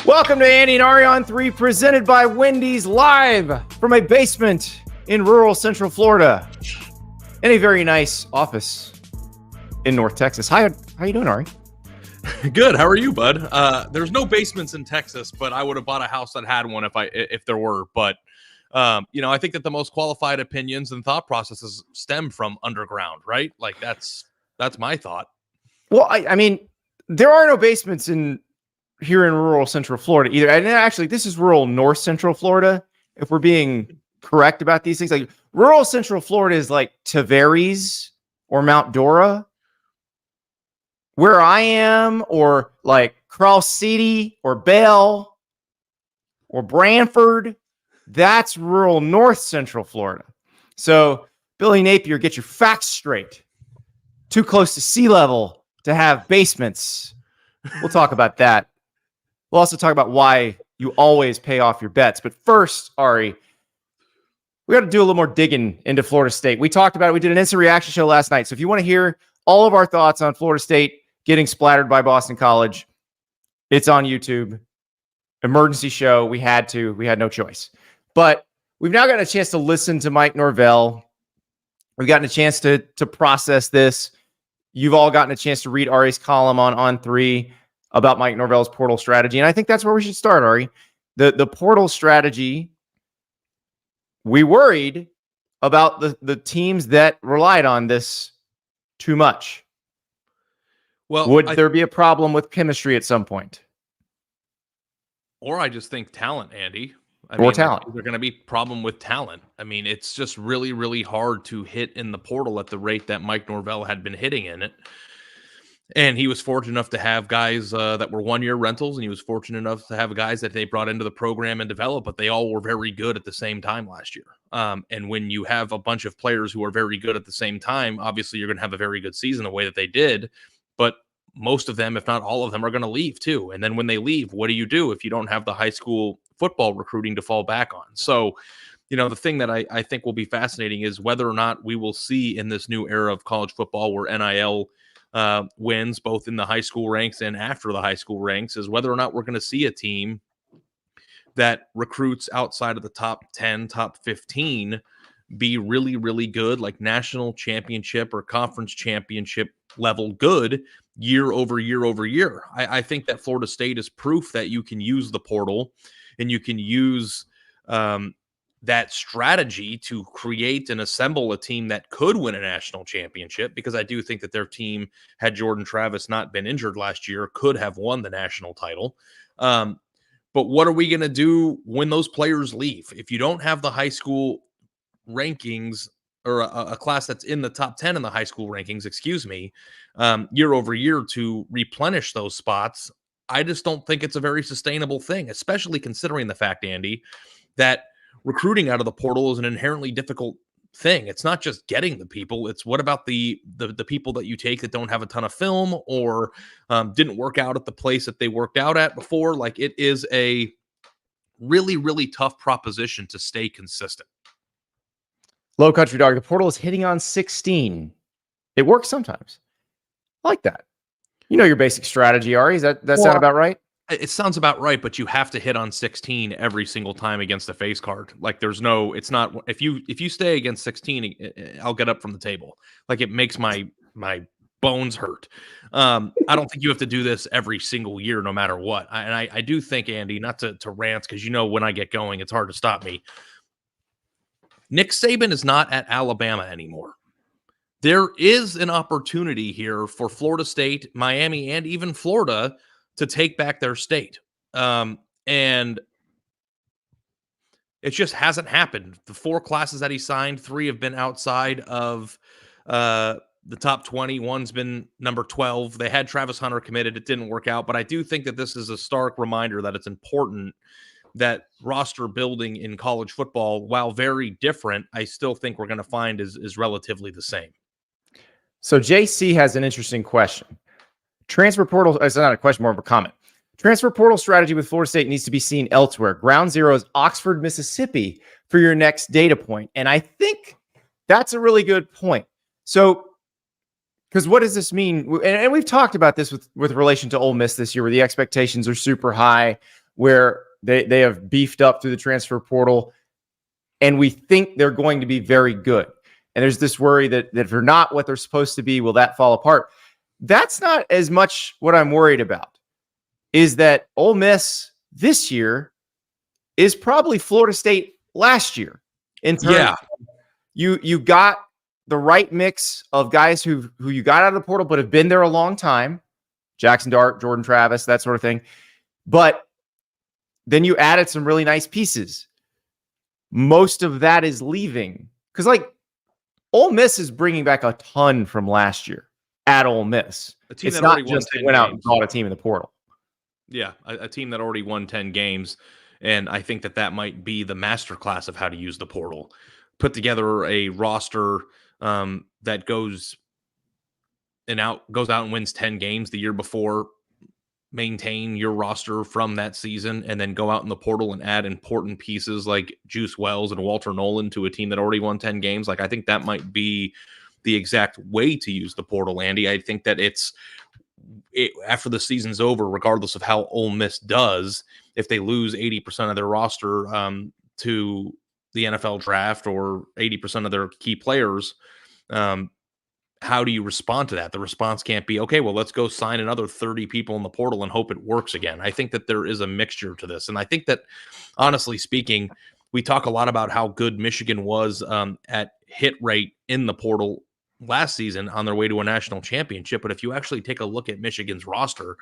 Welcome to Andy and Ari On3, presented by Wendy's, live from a basement in rural Central Florida in a very nice office in North Texas. Hi, how you doing, Ari? Good. How are you, bud? There's no basements in Texas, but I would have bought a house that had one if there were. But I think that the most qualified opinions and thought processes stem from underground, right? Like that's my thought. Well, I mean, there are no basements here in rural Central Florida either. And actually, this is rural North Central Florida. If we're being correct about these things, like rural Central Florida is like Tavares or Mount Dora. Where I am, or like Cross City or Bell or Branford, that's rural North Central Florida. So Billy Napier, get your facts straight. Too close to sea level to have basements. We'll talk about that. We'll also talk about why you always pay off your bets. But first, Ari, we got to do a little more digging into Florida State. We talked about it. We did an instant reaction show last night. So if you want to hear all of our thoughts on Florida State getting splattered by Boston College, it's on YouTube. Emergency show. We had no choice. But we've now gotten a chance to listen to Mike Norvell. We've gotten a chance to process this. You've all gotten a chance to read Ari's column on On3 about Mike Norvell's portal strategy. And I think that's where we should start, Ari. The portal strategy, we worried about the teams that relied on this too much. Well, would there be a problem with chemistry at some point? Or I just think talent, Andy. Talent. There's going to be problem with talent. I mean, it's just really, really hard to hit in the portal at the rate that Mike Norvell had been hitting in it. And he was fortunate enough to have guys that were one-year rentals, and he was fortunate enough to have guys that they brought into the program and developed, but they all were very good at the same time last year. And when you have a bunch of players who are very good at the same time, obviously you're going to have a very good season the way that they did. But most of them, if not all of them, are going to leave too. And then when they leave, what do you do if you don't have the high school football recruiting to fall back on? So, the thing that I think will be fascinating is whether or not we will see in this new era of college football where NIL wins both in the high school ranks and after the high school ranks, is whether or not we're going to see a team that recruits outside of the top 10, top 15 be really, really good, like national championship or conference championship level good year over year over year. I think that Florida State is proof that you can use the portal and you can use that strategy to create and assemble a team that could win a national championship, because I do think that their team, had Jordan Travis not been injured last year, could have won the national title. But what are we going to do when those players leave? If you don't have the high school rankings, or a class that's in the top 10 in the high school rankings, year over year to replenish those spots, I just don't think it's a very sustainable thing, especially considering the fact, Andy, that recruiting out of the portal is an inherently difficult thing. It's not just getting the people. It's what about the people that you take that don't have a ton of film or didn't work out at the place that they worked out at before. Like, it is a really, really tough proposition to stay consistent. Low Country Dog, the portal is hitting on 16. It works sometimes. I like that. You know your basic strategy, Ari. Does that sound about right? It sounds about right, but you have to hit on 16 every single time against a face card. Like, it's not, if you stay against 16, I'll get up from the table. Like, it makes my bones hurt. I don't think you have to do this every single year, no matter what. I do think, Andy, not to rant, because when I get going, it's hard to stop me. Nick Saban is not at Alabama anymore. There is an opportunity here for Florida State, Miami, and even Florida to take back their state. And it just hasn't happened. The 4 classes that he signed, 3 have been outside of the top 20. One's been number 12. They had Travis Hunter committed. It didn't work out. But I do think that this is a stark reminder that it's important that roster building in college football, while very different, I still think we're going to find is relatively the same. So JC has an interesting question. Transfer portal, it's not a question, more of a comment. Transfer portal strategy with Florida State needs to be seen elsewhere. Ground zero is Oxford, Mississippi for your next data point. And I think that's a really good point. So, because what does this mean? And we've talked about this with relation to Ole Miss this year, where the expectations are super high. where they have beefed up through the transfer portal, and we think they're going to be very good. And there's this worry that if they're not what they're supposed to be, will that fall apart? That's not as much what I'm worried about, is that Ole Miss this year is probably Florida State last year. In terms of you got the right mix of guys who you got out of the portal but have been there a long time. Jackson Dart, Jordan Travis, that sort of thing. But then you added some really nice pieces. Most of that is leaving. Because, like, Ole Miss is bringing back a ton from last year at Ole Miss. A team it's that not already just won 10 went out and games. bought a team in the portal. Yeah, a team that already won 10 games. And I think that might be the masterclass of how to use the portal. Put together a roster that goes out and wins 10 games the year before, maintain your roster from that season, and then go out in the portal and add important pieces like Juice Wells and Walter Nolan to a team that already won 10 games. Like, I think that might be the exact way to use the portal, Andy. I think that after the season's over, regardless of how Ole Miss does, if they lose 80% of their roster to the NFL draft or 80% of their key players, how do you respond to that? The response can't be, okay, well, let's go sign another 30 people in the portal and hope it works again. I think that there is a mixture to this. And I think that, honestly speaking, we talk a lot about how good Michigan was at hit rate in the portal last season on their way to a national championship. But if you actually take a look at Michigan's roster,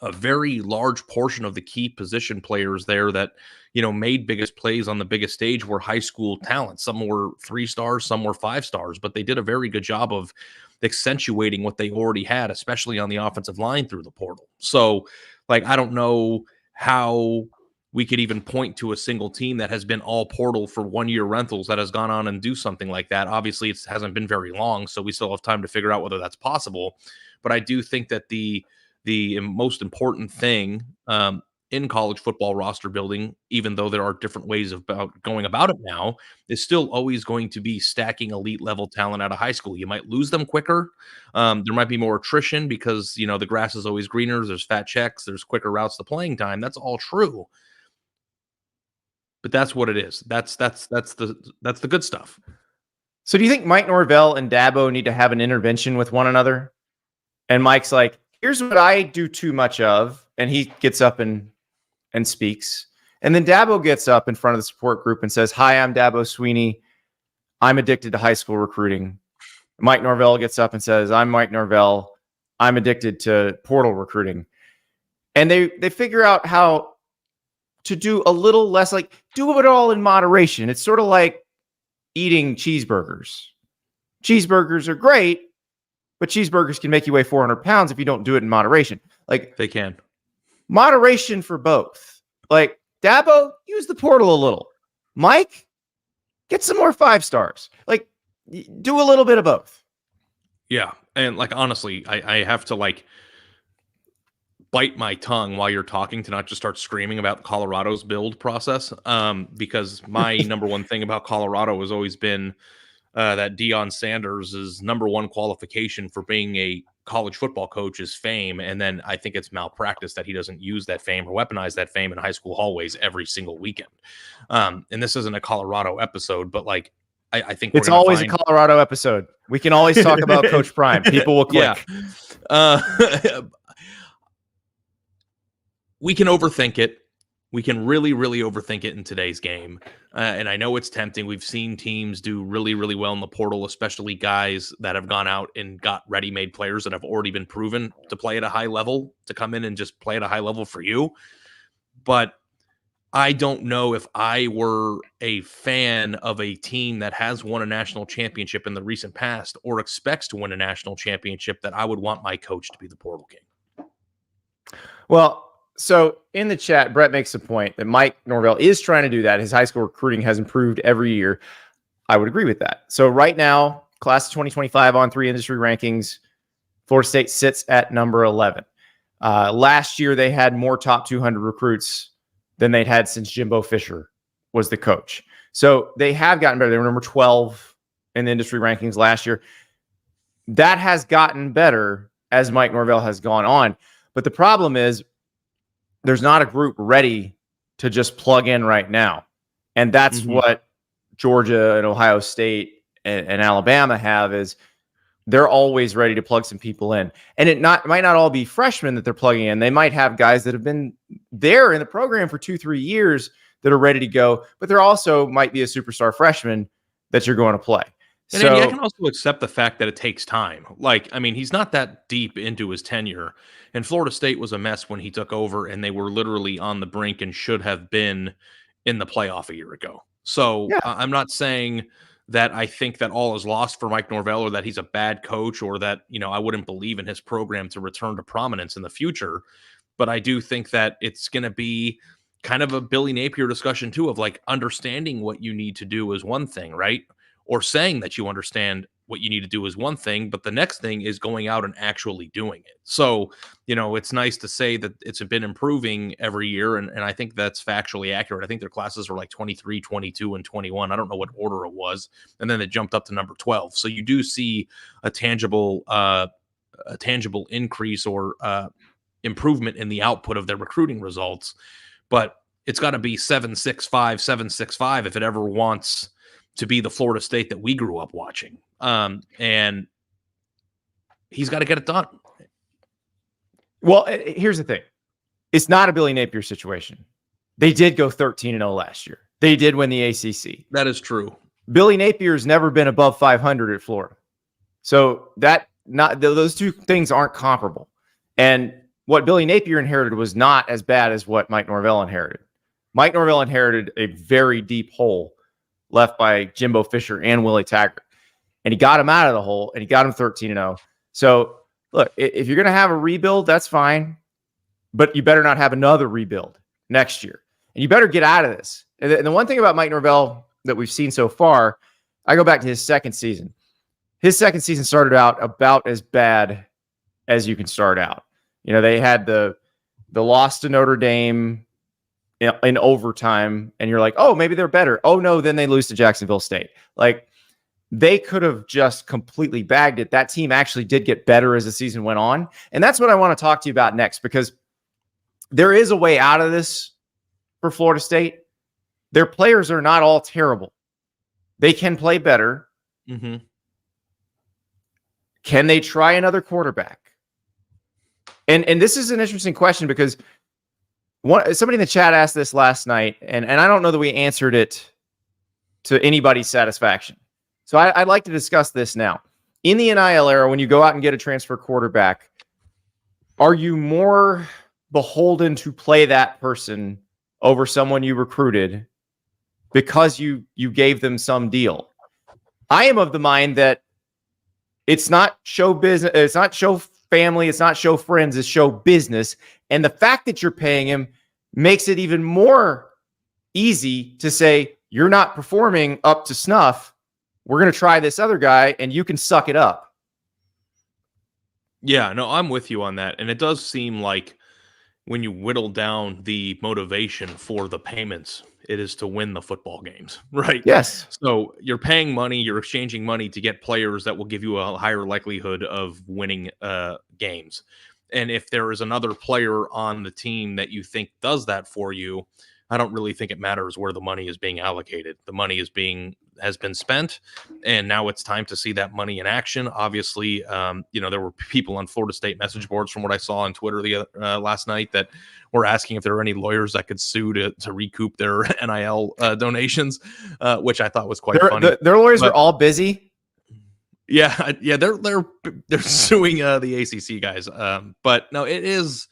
a very large portion of the key position players there that, made biggest plays on the biggest stage were high school talent. Some were 3 stars, some were 5 stars, but they did a very good job of accentuating what they already had, especially on the offensive line through the portal. So, I don't know how we could even point to a single team that has been all portal for 1-year rentals that has gone on and do something like that. Obviously, it hasn't been very long, so we still have time to figure out whether that's possible. But I do think that the most important thing in college football roster building, even though there are different ways of going about it now, is still always going to be stacking elite level talent out of high school. You might lose them quicker. There might be more attrition because, the grass is always greener. There's fat checks. There's quicker routes to playing time. That's all true. But that's what it is. That's the good stuff. So do you think Mike Norvell and Dabo need to have an intervention with one another? And Mike's like, here's what I do too much of. And he gets up and speaks. And then Dabo gets up in front of the support group and says, hi, I'm Dabo Sweeney. I'm addicted to high school recruiting. Mike Norvell gets up and says, I'm Mike Norvell. I'm addicted to portal recruiting. And they figure out how to do a little less, like, do it all in moderation. It's sort of like eating cheeseburgers. Cheeseburgers are great, but cheeseburgers can make you weigh 400 pounds if you don't do it in moderation. Like, they can. Moderation for both. Like, Dabo, use the portal a little. Mike, get some more 5 stars. Like, do a little bit of both. Yeah. And, honestly, I have to, bite my tongue while you're talking to not just start screaming about Colorado's build process, because my number one thing about Colorado has always been that Deion Sanders' number one qualification for being a college football coach is fame. And then I think it's malpractice that he doesn't use that fame or weaponize that fame in high school hallways every single weekend. And this isn't a Colorado episode, but I think it's always a Colorado episode. We can always talk about Coach Prime. People will click. Yeah. We can overthink it. We can really, really overthink it in today's game. And I know it's tempting. We've seen teams do really, really well in the portal, especially guys that have gone out and got ready-made players that have already been proven to play at a high level, to come in and just play at a high level for you. But I don't know if I were a fan of a team that has won a national championship in the recent past or expects to win a national championship that I would want my coach to be the portal king. Well, so in the chat, Brett makes a point that Mike Norvell is trying to do that. His high school recruiting has improved every year. I would agree with that. So right now, class of 2025 On3 industry rankings, Florida State sits at number 11. Last year, they had more top 200 recruits than they'd had since Jimbo Fisher was the coach. So they have gotten better. They were number 12 in the industry rankings last year. That has gotten better as Mike Norvell has gone on. But the problem is, there's not a group ready to just plug in right now. And that's what Georgia and Ohio State and Alabama have, is they're always ready to plug some people in. And it might not all be freshmen that they're plugging in. They might have guys that have been there in the program for 2-3 years that are ready to go, but there also might be a superstar freshman that you're going to play. And Andy, I can also accept the fact that it takes time. Like, I mean, he's not that deep into his tenure, and Florida State was a mess when he took over, and they were literally on the brink and should have been in the playoff a year ago. So I'm not saying that I think that all is lost for Mike Norvell, or that he's a bad coach, or that, I wouldn't believe in his program to return to prominence in the future. But I do think that it's going to be kind of a Billy Napier discussion too, of like, understanding what you need to do is one thing, right? Or saying that you understand what you need to do is one thing, but the next thing is going out and actually doing it. So, it's nice to say that it's been improving every year, and I think that's factually accurate. I think their classes were like 23, 22, and 21. I don't know what order it was. And then it jumped up to number 12. So you do see a tangible increase or improvement in the output of their recruiting results. But it's got to be 7-6-5, 7-6-5 if it ever wants to be the Florida State that we grew up watching. And he's got to get it done. Well, here's the thing. It's not a Billy Napier situation. They did go 13-0 last year. They did win the ACC. That is true. Billy Napier's never been above 500 at Florida. So those two things aren't comparable. And what Billy Napier inherited was not as bad as what Mike Norvell inherited. Mike Norvell inherited a very deep hole left by Jimbo Fisher and Willie Taggart. And he got him out of the hole, and he got him 13-0. So, look, if you're going to have a rebuild, that's fine. But you better not have another rebuild next year. And you better get out of this. And the one thing about Mike Norvell that we've seen so far, I go back to his second season. His second season started out about as bad as you can start out. They had the loss to Notre Dame in overtime, and you're like, oh, maybe they're better. Oh no, then they lose to Jacksonville State. Like, they could have just completely bagged it. That team actually did get better as the season went on. And that's what I want to talk to you about next, because there is a way out of this for Florida State. Their players are not all terrible. They can play better. Can they try another quarterback? And this is an interesting question, because somebody in the chat asked this last night, and I don't know that we answered it to anybody's satisfaction. So I'd like to discuss this now. In the NIL era, when you go out and get a transfer quarterback, are you more beholden to play that person over someone you recruited because you gave them some deal? I am of the mind that it's not show business, it's not show family, it's not show friends, it's show business. And the fact that you're paying him makes it even more easy to say, you're not performing up to snuff. We're going to try this other guy, and you can suck it up. Yeah, no, I'm with you on that. And it does seem like when you whittle down the motivation for the payments, it is to win the football games, right? Yes. So you're paying money, you're exchanging money to get players that will give you a higher likelihood of winning games. And if there is another player on the team that you think does that for you, I don't really think it matters where the money is being allocated. The money has been spent, and now it's time to see that money in action. Obviously, there were people on Florida State message boards, from what I saw on Twitter last night, that were asking if there are any lawyers that could sue to recoup their NIL donations, which I thought was quite funny. Their lawyers are all busy. Yeah, they're suing the ACC guys, but no, it is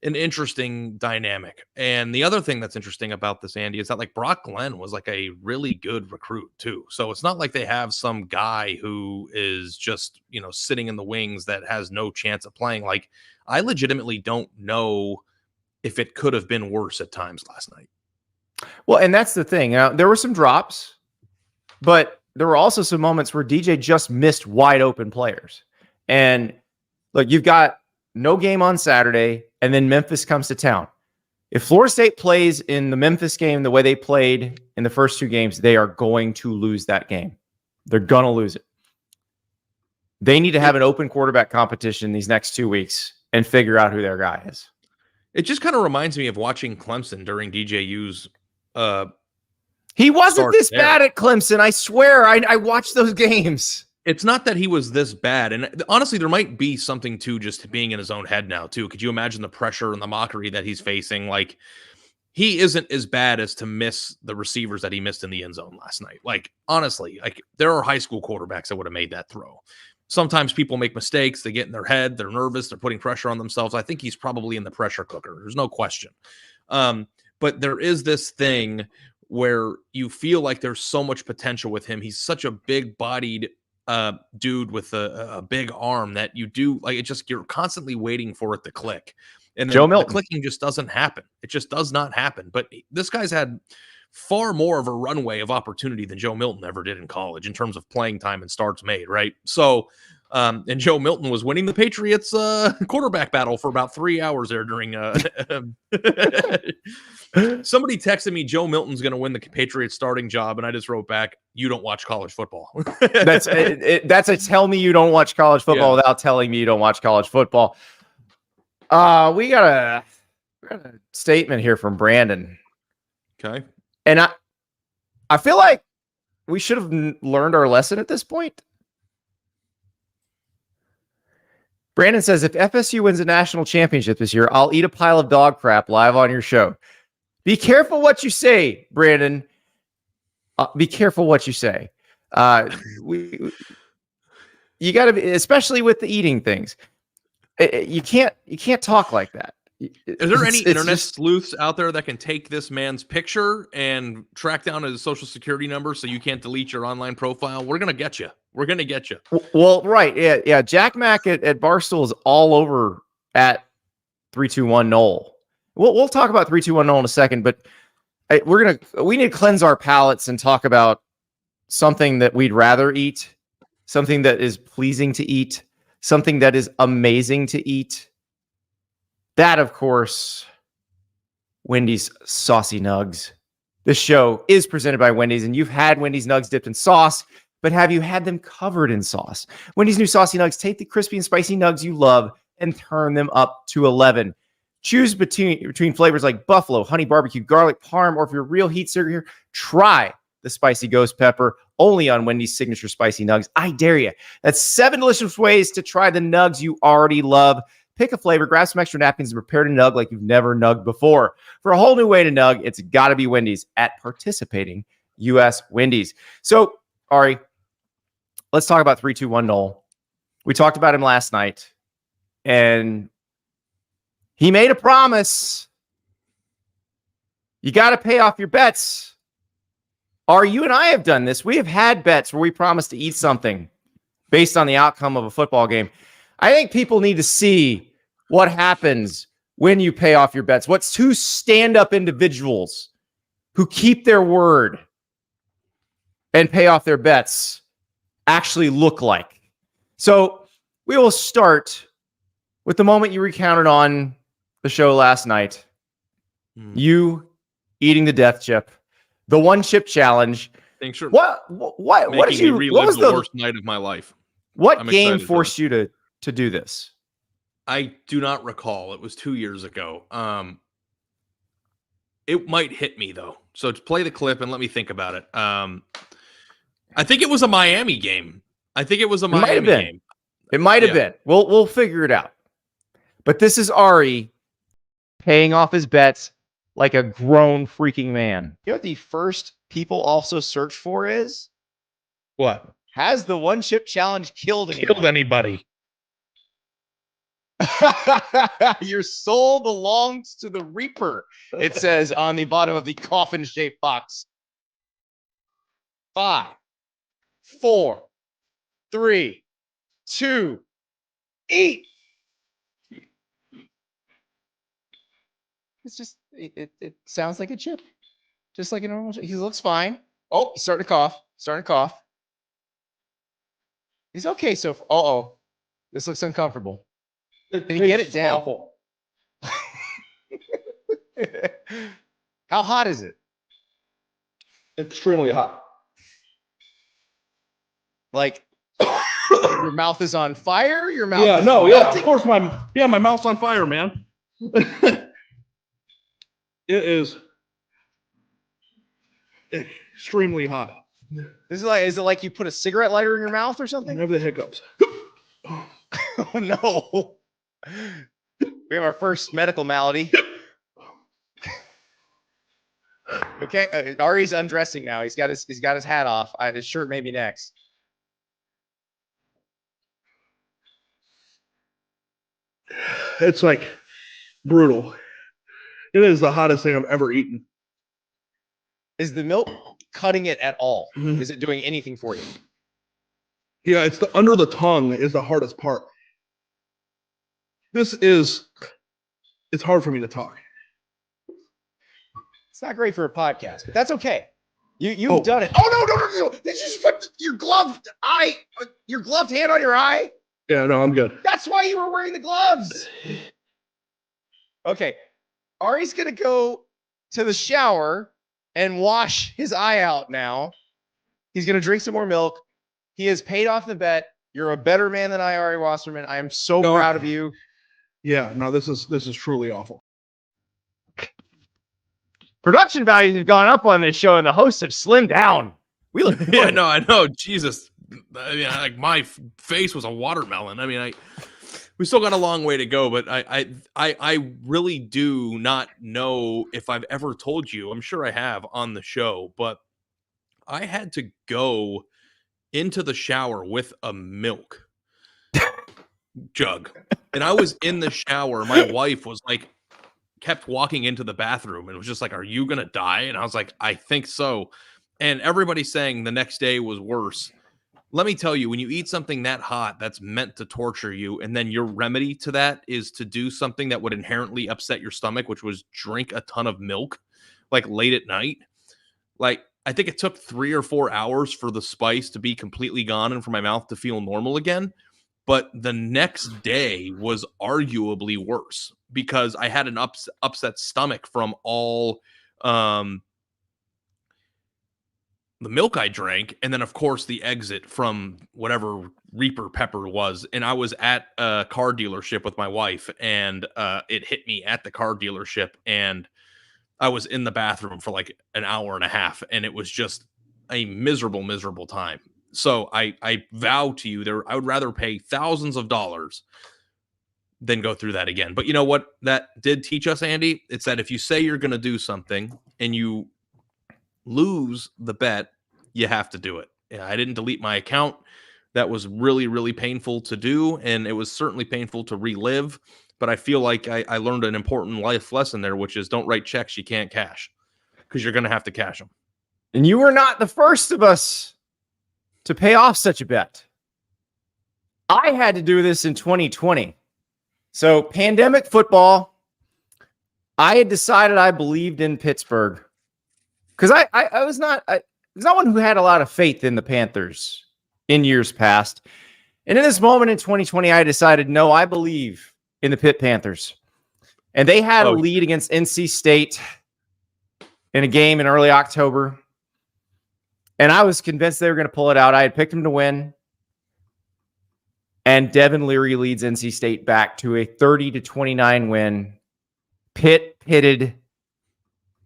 an interesting dynamic. And the other thing that's interesting about this, Andy, is that like Brock Glenn was like a really good recruit too. So it's not like they have some guy who is just, sitting in the wings that has no chance of playing. Like, I legitimately don't know if it could have been worse at times last night. Well, and that's the thing. There were some drops, but there were also some moments where DJ just missed wide open players. And look, you've got no game on Saturday, and then Memphis comes to town. If Florida State plays in the Memphis game the way they played in the first two games, they are going to lose that game. They're going to lose it. They need to have an open quarterback competition these next 2 weeks and figure out who their guy is. It just kind of reminds me of watching Clemson during DJU's. He wasn't this bad at Clemson. I swear. I watched those games. It's not that he was this bad. And honestly, there might be something to just being in his own head now, too. Could you imagine the pressure and the mockery that he's facing? Like, he isn't as bad as to miss the receivers that he missed in the end zone last night. Like, honestly, like there are high school quarterbacks that would have made that throw. Sometimes people make mistakes. They get in their head. They're nervous. They're putting pressure on themselves. I think he's probably in the pressure cooker. There's no question. But there is this thing where you feel like there's so much potential with him. He's such a big bodied dude with a big arm that you do like it just you're constantly waiting for it to click. And Joe Milton. The clicking just doesn't happen. It just does not happen. But this guy's had far more of a runway of opportunity than Joe Milton ever did in college in terms of playing time and starts made, right? So, and Joe Milton was winning the Patriots quarterback battle for about 3 hours there during somebody texted me Joe Milton's going to win the Patriots starting job, and I just wrote back, you don't watch college football. That's a tell me you don't watch college football without telling me you don't watch college football. We got a statement here from Brandon. Okay. And I feel like we should have learned our lesson at this point. Brandon says, if FSU wins a national championship this year, I'll eat a pile of dog crap live on your show. Be careful what you say, Brandon. Be careful what you say. You got to be, especially with the eating things. You can't talk like that. Is there any internet sleuths out there that can take this man's picture and track down his social security number so you can't delete your online profile? We're going to get you. We're going to get you. Well, right. Yeah. Jack Mack at Barstool is all over at 321 Nole. We'll talk about 321 Nole in a second, but we need to cleanse our palates and talk about something that we'd rather eat, something that is pleasing to eat, something that is amazing to eat. That, of course, Wendy's Saucy Nuggs. This show is presented by Wendy's, and you've had Wendy's Nugs dipped in sauce, but have you had them covered in sauce? Wendy's new Saucy Nuggs take the crispy and spicy nugs you love and turn them up to 11. Choose between flavors like buffalo, honey barbecue, garlic, parm, or if you're a real heat seeker here, try the spicy ghost pepper only on Wendy's signature spicy nugs. I dare you. That's 7 delicious ways to try the nugs you already love. Pick a flavor, grab some extra napkins, and prepare to nug like you've never nugged before. For a whole new way to nug, it's got to be Wendy's at participating U.S. Wendy's. So, Ari, let's talk about 321 Nole. We talked about him last night, and he made a promise. You got to pay off your bets. Ari, you and I have done this. We have had bets where we promised to eat something based on the outcome of a football game. I think people need to see what happens when you pay off your bets. What's two stand-up individuals who keep their word and pay off their bets actually look like. So we will start with the moment you recounted on the show last night. You eating the death chip, the one chip challenge. Thanks for what did you relive what was the worst night of my life? What game forced you to do this? I do not recall. It was 2 years ago. It might hit me though. So to play the clip and let me think about it. I think it was a Miami game. It might have been. We'll figure it out. But this is Ari paying off his bets like a grown freaking man. You know what the first people also search for is? What? Has the one chip challenge killed anybody? Your soul belongs to the Reaper. It says on the bottom of the coffin-shaped box. 5, 4, 3, 2, eat. It's just it sounds like a chip, just like a normal chip. He looks fine. Oh, he's starting to cough. He's okay. So, this looks uncomfortable. Can you get it down? Awful. How hot is it? Extremely hot. Like your mouth is on fire. Your mouth. Of course my mouth's on fire, man. It is extremely hot. Is it like you put a cigarette lighter in your mouth or I something? have the hiccups. Oh no. We have our first medical malady. Okay, Ari's undressing now. He's got his hat off. His shirt may be next. It's like brutal. It is the hottest thing I've ever eaten. Is the milk cutting it at all? Mhm. Is it doing anything for you? Yeah, it's the under the tongue is the hardest part. It's hard for me to talk. It's not great for a podcast, but that's okay. You've done it. Oh no! Did you just put your gloved hand on your eye? Yeah, no, I'm good. That's why you were wearing the gloves. Okay, Ari's gonna go to the shower and wash his eye out now. He's gonna drink some more milk. He has paid off the bet. You're a better man than I, Ari Wasserman. I am so proud of you. Yeah, no, this is truly awful. Production values have gone up on this show, and the hosts have slimmed down. We look good. Yeah, no, I know. Jesus, I mean, like my face was a watermelon. I mean, we still got a long way to go, but I really do not know if I've ever told you. I'm sure I have on the show, but I had to go into the shower with a milk jug, and I was in the shower. My wife was like, kept walking into the bathroom and was just like, "Are you gonna die?" And I was like, "I think so." And everybody's saying the next day was worse. Let me tell you, when you eat something that hot that's meant to torture you, and then your remedy to that is to do something that would inherently upset your stomach, which was drink a ton of milk, like late at night. Like, I think it took 3 or 4 hours for the spice to be completely gone and for my mouth to feel normal again. But the next day was arguably worse because I had an upset stomach from all the milk I drank, and then of course the exit from whatever Reaper pepper was. And I was at a car dealership with my wife, and it hit me at the car dealership, and I was in the bathroom for like an hour and a half, and it was just a miserable time. So I vow to you, I would rather pay thousands of dollars than go through that again. But you know what that did teach us, Andy? It's that if you say you're going to do something and you lose the bet, you have to do it. Yeah, I didn't delete my account. That was really painful to do, and it was certainly painful to relive. But I feel like I learned an important life lesson there, which is don't write checks you can't cash, because you're going to have to cash them. And you were not the first of us to pay off such a bet. I had to do this in 2020. So pandemic football, I had decided I believed in Pittsburgh because I was not one who had a lot of faith in the Panthers in years past. And in this moment in 2020, I decided, no, I believe in the Pitt Panthers. And they had a lead against NC State in a game in early October. And I was convinced they were going to pull it out. I had picked them to win. And Devin Leary leads NC State back to a 30-29 win. Pitt pitted,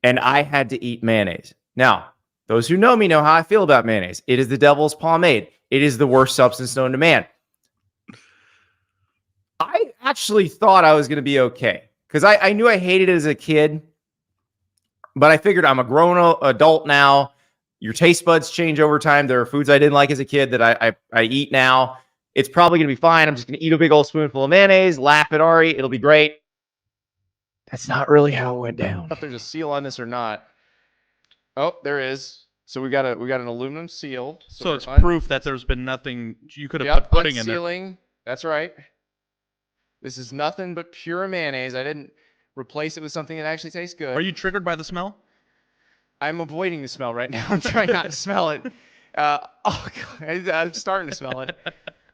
and I had to eat mayonnaise. Now, those who know me know how I feel about mayonnaise. It is the devil's pomade. It is the worst substance known to man. I actually thought I was going to be okay because I knew I hated it as a kid, but I figured I'm a grown adult now. Your taste buds change over time. There are foods I didn't like as a kid that I eat now. It's probably going to be fine. I'm just going to eat a big old spoonful of mayonnaise, laugh at Ari. It'll be great. That's not really how it went down. If there's a seal on this or not. Oh, there is. So we got an aluminum seal. So it's proof that there's been nothing you could have put pudding in there. Unsealing. That's right. This is nothing but pure mayonnaise. I didn't replace it with something that actually tastes good. Are you triggered by the smell? I'm avoiding the smell right now. I'm trying not to smell it. Oh God, I'm starting to smell it.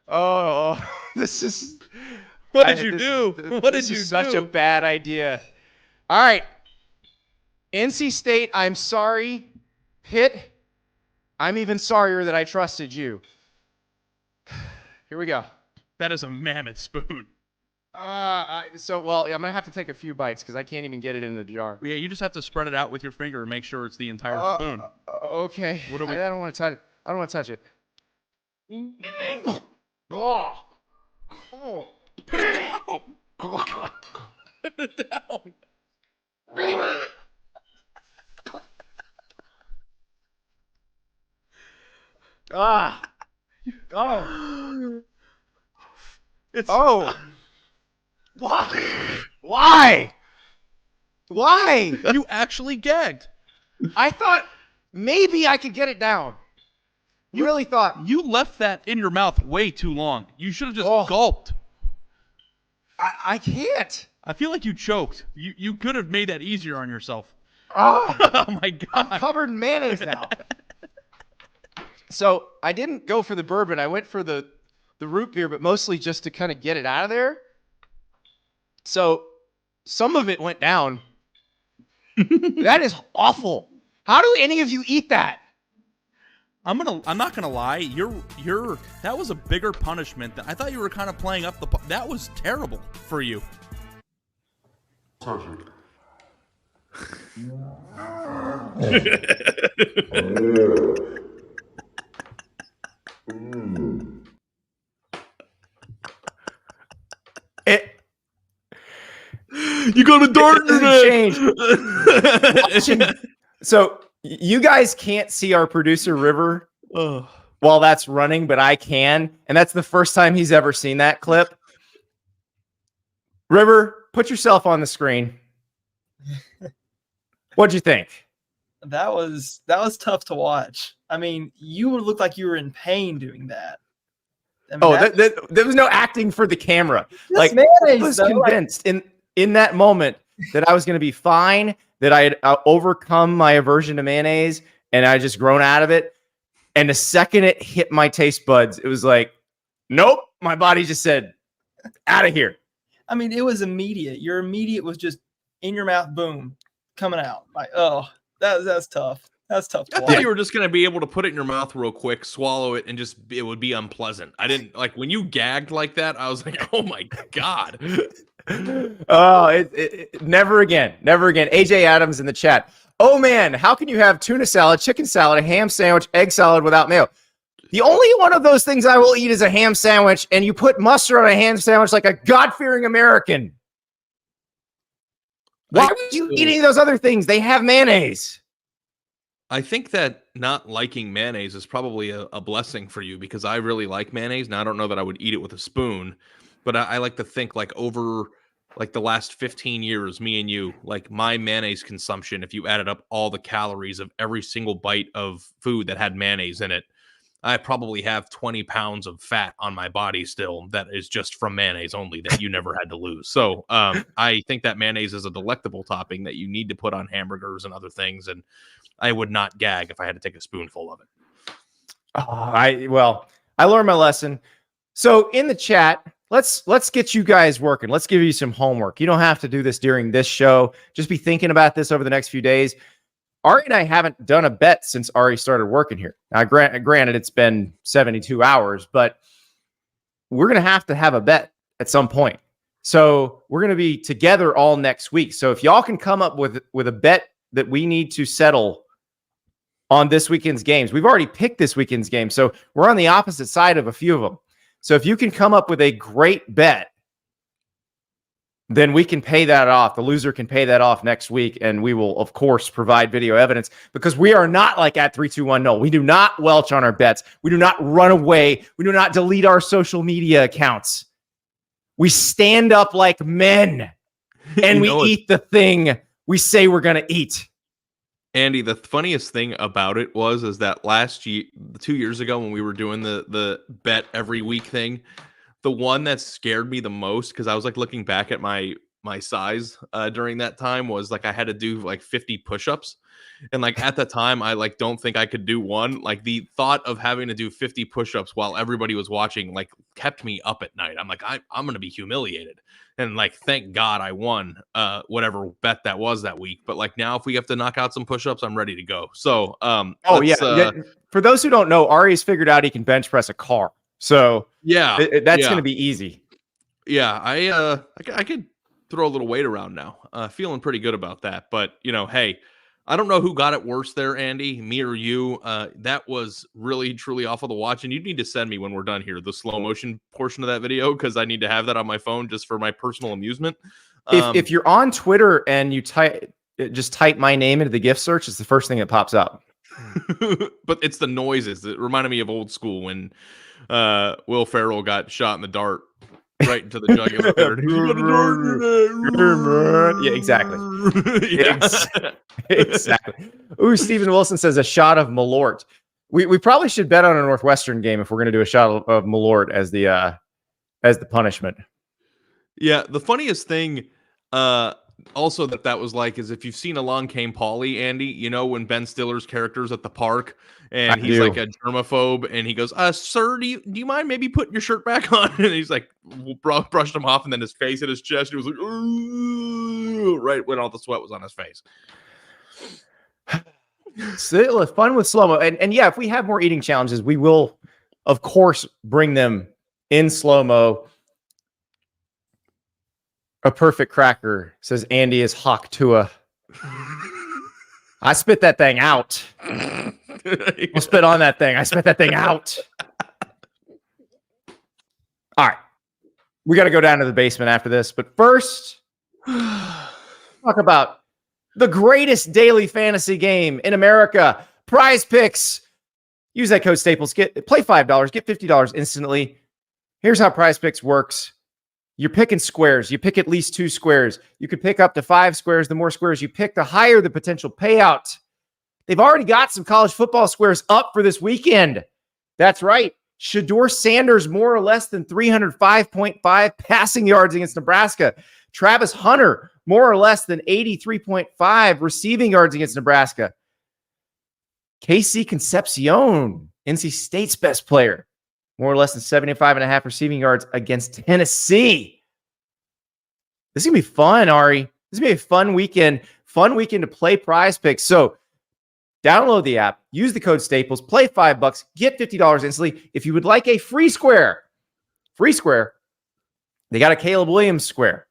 Oh, this is. What did you do? What did you do? Such a bad idea. All right, NC State. I'm sorry. Pitt. I'm even sorrier that I trusted you. Here we go. That is a mammoth spoon. Well, I'm gonna have to take a few bites because I can't even get it in the jar. Yeah, you just have to spread it out with your finger and make sure it's the entire spoon. Okay. What do we- I don't want to touch it. I don't want to touch it. Oh. Oh. Put it down. Ah. Oh. It's Oh. Why? Why? You actually gagged. I thought maybe I could get it down. You really thought You left that in your mouth way too long. You should have just Oh. gulped. I can't. I feel like you choked. You could have made that easier on yourself. Oh, Oh my I'm god. covered in mayonnaise now. So I didn't go for the bourbon. I went for the root beer, but mostly just to kind of get it out of there. So some of it went down. That is awful. How do any of you eat that? I'm not gonna lie. That was a bigger punishment. I thought you were kind of playing up that was terrible for you. You got a dart in your Change. So you guys can't see our producer River Oh. while that's running, but I can, and that's the first time he's ever seen that clip. River, put yourself on the screen. What'd you think? That was tough to watch. I mean, you looked like you were in pain doing that. I mean, There was no acting for the camera. Like I mayonnaise, was though, convinced in that moment that I was going to be fine, that I had overcome my aversion to mayonnaise, and I just grown out of it. And the second it hit my taste buds, it was like, nope. My body just said, out of here. I mean, it was immediate. Your immediate was just in your mouth, boom, coming out. Like, oh, that's tough. That's tough to I watch. thought you were just gonna be able to put it in your mouth real quick, swallow it, and it would be unpleasant. I didn't like when you gagged like that. I was like, oh my god. Oh, never again. Never again. AJ Adams in the chat. Oh man, how can you have tuna salad, chicken salad, a ham sandwich, egg salad without mayo? The only one of those things I will eat is a ham sandwich, and you put mustard on a ham sandwich like a God-fearing American. Why are you eating those other things? They have mayonnaise. I think that not liking mayonnaise is probably a blessing for you because I really like mayonnaise. Now I don't know that I would eat it with a spoon, but I like to think like over like the last 15 years, me and you, like my mayonnaise consumption, if you added up all the calories of every single bite of food that had mayonnaise in it, I probably have 20 pounds of fat on my body still that is just from mayonnaise only that you never had to lose. So I think that mayonnaise is a delectable topping that you need to put on hamburgers and other things. And I would not gag if I had to take a spoonful of it. I learned my lesson. So in the chat, let's get you guys working. Let's give you some homework. You don't have to do this during this show. Just be thinking about this over the next few days. Ari and I haven't done a bet since Ari started working here. Now, granted, it's been 72 hours, but we're going to have a bet at some point. So we're going to be together all next week. So if y'all can come up with a bet that we need to settle on this weekend's games. We've already picked this weekend's game, so we're on the opposite side of a few of them. So if you can come up with a great bet, then we can pay that off. The loser can pay that off next week, and we will, of course, provide video evidence because we are not like at 321 Nole. We do not welch on our bets. We do not run away. We do not delete our social media accounts. We stand up like men, and we eat the thing we say we're going to eat. Andy, the funniest thing about it is that last year, 2 years ago, when we were doing the bet every week thing, the one that scared me the most, because I was like looking back at my size during that time, was like I had to do like 50 push-ups. And like at the time, I like don't think I could do one. Like the thought of having to do 50 push-ups while everybody was watching like kept me up at night. I'm like, I'm gonna be humiliated. And like, thank God I won whatever bet that was that week. But like now, if we have to knock out some push-ups, I'm ready to go. So for those who don't know, Ari's figured out he can bench press a car. So yeah, that's going to be easy. Yeah, I could throw a little weight around now. Feeling pretty good about that. But hey, I don't know who got it worse there, Andy, me or you. That was really truly awful to watch, and you need to send me when we're done here the slow motion portion of that video because I need to have that on my phone just for my personal amusement. If you're on Twitter and you just type my name into the gift search, it's the first thing that pops up. But it's the noises. It reminded me of old school when Will Ferrell got shot in the dart right into the jugular there. Yeah, exactly. Yeah. Exactly. Ooh, Stephen Wilson says a shot of Malort. We probably should bet on a Northwestern game if we're going to do a shot of Malort as the punishment. Yeah, the funniest thing also that was like is if you've seen Along Came Polly, Andy, when Ben Stiller's character's at the park and he's like a germaphobe and he goes, sir, do you mind maybe putting your shirt back on? And he's like brushed him off and then his face hit his chest. He was like, ooh, right when all the sweat was on his face. Still fun with slow-mo. And yeah, if we have more eating challenges, we will, of course, bring them in slow-mo. A perfect cracker, says Andy is Hawk Tua. I spit that thing out. I'll spit on that thing. I spit that thing out. All right. We got to go down to the basement after this. But first, talk about the greatest daily fantasy game in America. PrizePicks. Use that code Staples. Play $5. Get $50 instantly. Here's how PrizePicks works. You're picking squares. You pick at least 2 squares. You could pick up to 5 squares. The more squares you pick, the higher the potential payout. They've already got some college football squares up for this weekend. That's right. Shedeur Sanders, more or less than 305.5 passing yards against Nebraska. Travis Hunter, more or less than 83.5 receiving yards against Nebraska. KC Concepcion, NC State's best player. More or less than 75.5 receiving yards against Tennessee. This is going to be fun, Ari. This is going to be a fun weekend. Fun weekend to play PrizePicks. So download the app. Use the code Staples. Play $5. Get $50 instantly. If you would like a free square, they got a Caleb Williams square.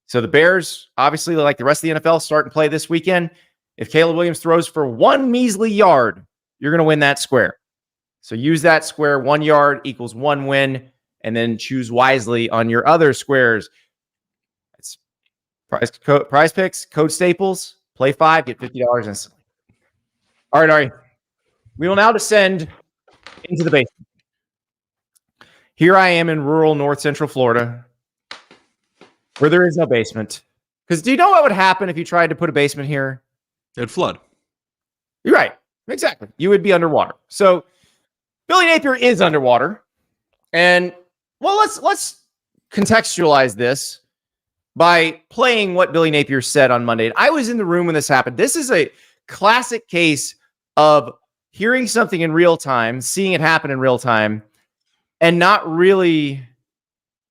So the Bears, obviously, like the rest of the NFL, start and play this weekend. If Caleb Williams throws for 1 measly yard, you're going to win that square. So use that square. 1 yard equals 1 win, and then choose wisely on your other squares. It's PrizePicks, code Staples, play 5, get $50 instantly. All right, Ari. We will now descend into the basement. Here I am in rural North Central Florida, where there is no basement. Because do you know what would happen if you tried to put a basement here? It'd flood. You're right. Exactly. You would be underwater. So Billy Napier is underwater. And well, let's contextualize this by playing what Billy Napier said on Monday. And I was in the room when this happened. This is a classic case of hearing something in real time, seeing it happen in real time, and not really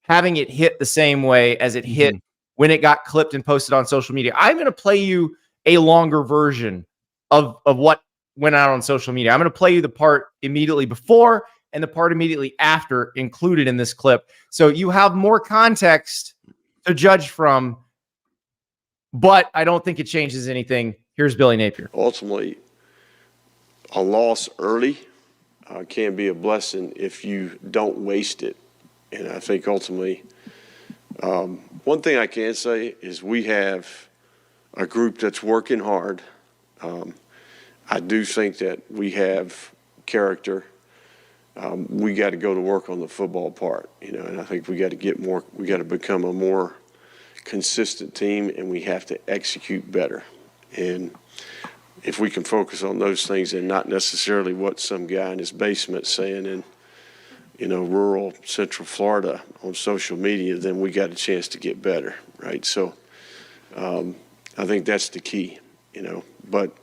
having it hit the same way as it hit when it got clipped and posted on social media. I'm going to play you a longer version of what went out on social media. I'm going to play you the part immediately before and the part immediately after included in this clip. So you have more context to judge from, but I don't think it changes anything. Here's Billy Napier. Ultimately, a loss early can be a blessing if you don't waste it. And I think ultimately, one thing I can say is we have a group that's working hard. I do think that we have character. We got to go to work on the football part, and I think we got to get more, we got to become a more consistent team, and we have to execute better. And if we can focus on those things and not necessarily what some guy in his basement saying in rural Central Florida on social media, then we got a chance to get better, right? So I think that's the key, but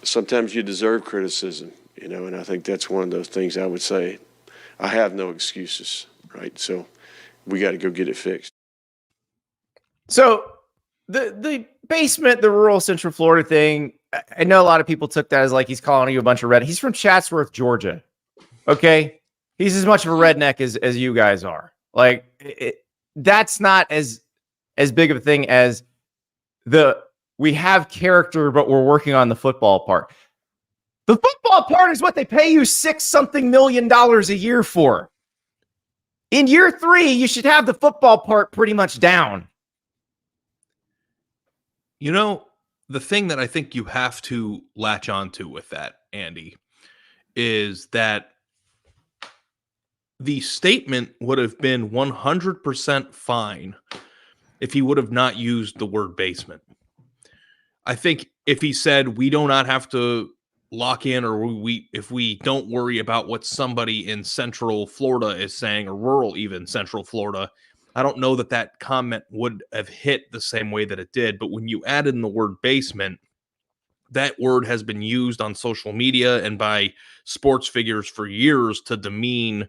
sometimes you deserve criticism, and I think that's one of those things I would say. I have no excuses, right? So we got to go get it fixed. So the basement, the rural Central Florida thing, I know a lot of people took that as like he's calling you a bunch of He's from Chatsworth, Georgia. Okay? He's as much of a redneck as you guys are. Like that's not as big of a thing as we have character, but we're working on the football part. The football part is what they pay you $6-something million a year for. In year 3, you should have the football part pretty much down. You know, the thing that I think you have to latch onto with that, Andy, is that the statement would have been 100% fine if he would have not used the word basement. I think if he said, we do not have to lock in, or if we don't worry about what somebody in Central Florida is saying, or rural even Central Florida, I don't know that comment would have hit the same way that it did. But when you add in the word basement, that word has been used on social media and by sports figures for years to demean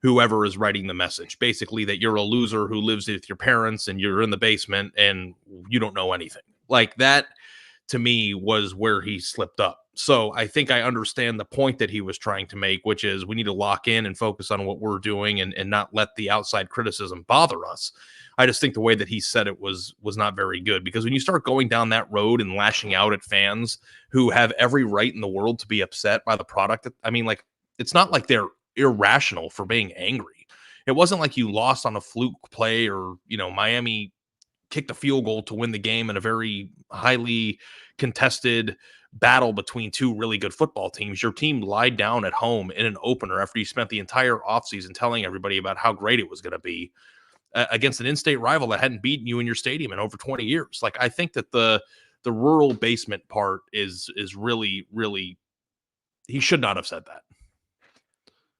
whoever is writing the message. Basically, that you're a loser who lives with your parents and you're in the basement and you don't know anything. Like that, to me, was where he slipped up. So I think I understand the point that he was trying to make, which is we need to lock in and focus on what we're doing and not let the outside criticism bother us. I just think the way that he said it was not very good, because when you start going down that road and lashing out at fans who have every right in the world to be upset by the product, I mean, like, it's not like they're irrational for being angry. It wasn't like you lost on a fluke play or, Miami kicked a field goal to win the game in a very highly contested battle between two really good football teams. Your team lied down at home in an opener after you spent the entire offseason telling everybody about how great it was going to be against an in-state rival that hadn't beaten you in your stadium in over 20 years. Like, I think that the rural basement part is really, really, he should not have said that.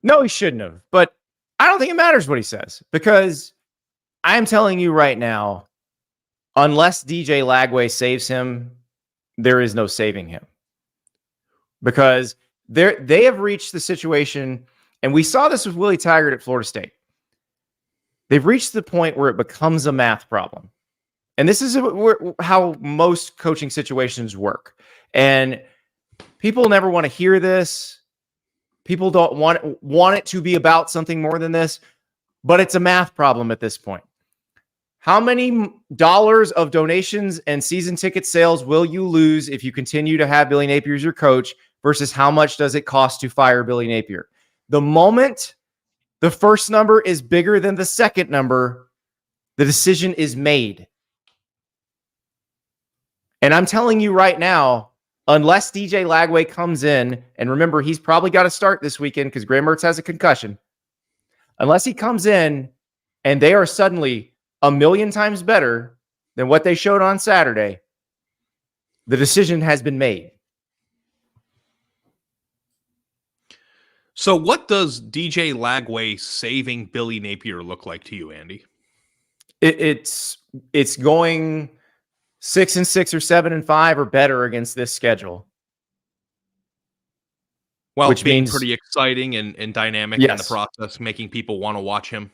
No, he shouldn't have. But I don't think it matters what he says, because I'm telling you right now, unless DJ Lagway saves him, there is no saving him, because they have reached the situation, and we saw this with Willie Taggart at Florida State. They've reached the point where it becomes a math problem. And this is how most coaching situations work. And people never want to hear this. People don't want it to be about something more than this, but it's a math problem at this point. How many dollars of donations and season ticket sales will you lose if you continue to have Billy Napier as your coach, versus how much does it cost to fire Billy Napier? The moment the first number is bigger than the second number, the decision is made. And I'm telling you right now, unless DJ Lagway comes in, and remember, he's probably got to start this weekend because Graham Mertz has a concussion. Unless he comes in and they are suddenly a million times better than what they showed on Saturday, the decision has been made. So what does DJ Lagway saving Billy Napier look like to you, Andy? It's going 6-6 or 7-5 or better against this schedule. Well, which being means pretty exciting and dynamic yes, in the process, making people want to watch him.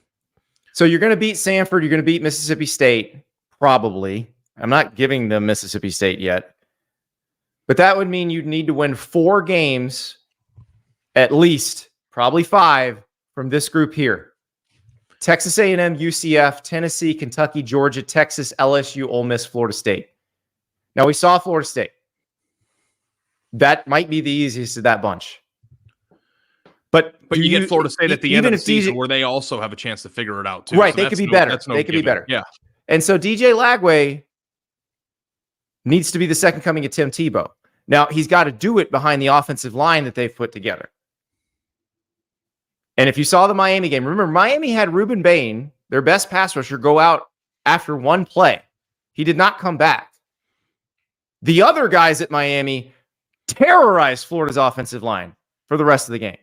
So you're going to beat Samford. You're going to beat Mississippi State, probably. I'm not giving them Mississippi State yet. But that would mean you'd need to win 4 games, at least, probably 5, from this group here. Texas A&M, UCF, Tennessee, Kentucky, Georgia, Texas, LSU, Ole Miss, Florida State. Now, we saw Florida State. That might be the easiest of that bunch. But you get Florida State at the end of the season where they also have a chance to figure it out, too. Right, so they could be better. They could be better. Yeah. And so DJ Lagway needs to be the second coming of Tim Tebow. Now, he's got to do it behind the offensive line that they've put together. And if you saw the Miami game, remember, Miami had Reuben Bain, their best pass rusher, go out after one play. He did not come back. The other guys at Miami terrorized Florida's offensive line for the rest of the game.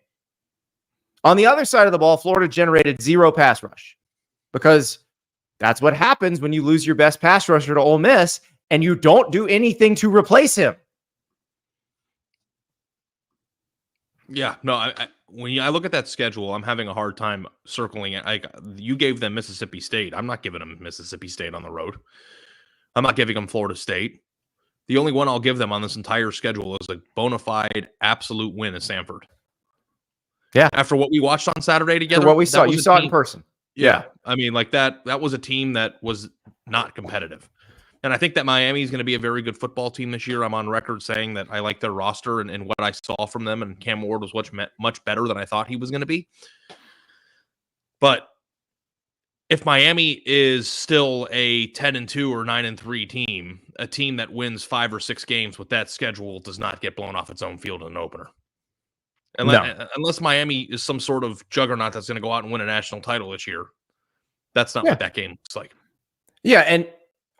On the other side of the ball, Florida generated 0 pass rush, because that's what happens when you lose your best pass rusher to Ole Miss and you don't do anything to replace him. Yeah, no, when I look at that schedule, I'm having a hard time circling it. You gave them Mississippi State. I'm not giving them Mississippi State on the road. I'm not giving them Florida State. The only one I'll give them on this entire schedule is a bona fide absolute win at Samford. Yeah. After what we watched on Saturday together. For what we saw. You saw it in person. Yeah. I mean, like that was a team that was not competitive. And I think that Miami is going to be a very good football team this year. I'm on record saying that I like their roster and what I saw from them. And Cam Ward was much better than I thought he was going to be. But if Miami is still a 10-2 or 9-3 team, a team that wins 5 or 6 games with that schedule does not get blown off its own field in an opener. Unless Miami is some sort of juggernaut that's going to go out and win a national title this year. That's not what that game looks like. Yeah, and